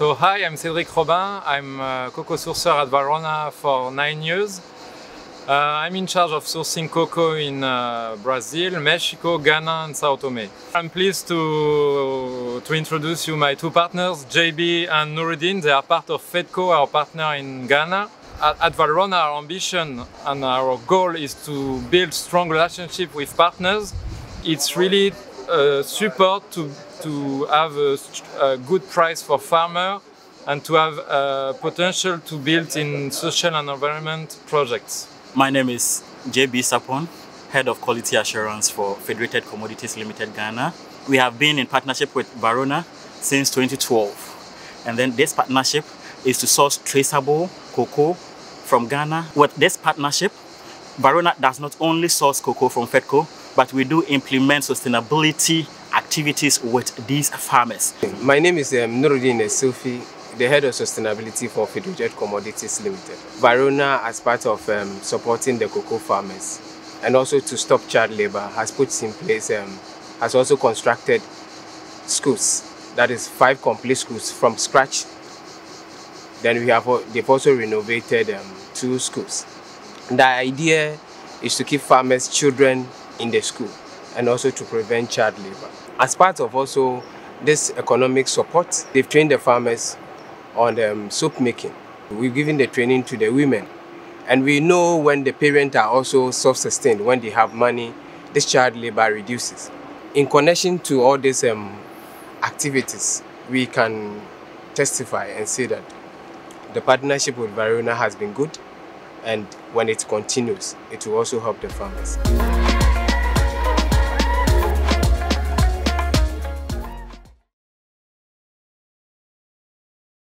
So hi, I'm Cédric Robin. I'm a cocoa sourceur at Valrhona for 9 years. I'm in charge of sourcing cocoa in Brazil, Mexico, Ghana and Sao Tome. I'm pleased to introduce you my two partners, JB and Nuruddin. They are part of Fedco, our partner in Ghana. At Valrhona, our ambition and our goal is to build strong relationship with partners. It's really support to have a good price for farmer and to have potential to build in social and environment projects. My name is JB Sapon, Head of Quality Assurance for Federated Commodities Limited Ghana. We have been in partnership with Valrhona since 2012. And then this partnership is to source traceable cocoa from Ghana. With this partnership, Valrhona does not only source cocoa from Fedco, but we do implement sustainability activities with these farmers. My name is Nuruddin Sufi, the Head of Sustainability for Federated Commodities Limited. Valrhona, as part of supporting the cocoa farmers and also to stop child labor, has put in place, has also constructed schools, that is 5 complete schools from scratch. Then they've also renovated 2 schools. The idea is to keep farmers' children in the school and also to prevent child labor. As part of also this economic support, they've trained the farmers on soap making. We've given the training to the women. And we know when the parents are also self-sustained, when they have money, this child labor reduces. In connection to all these activities, we can testify and say that the partnership with Valrhona has been good, and when it continues, it will also help the farmers.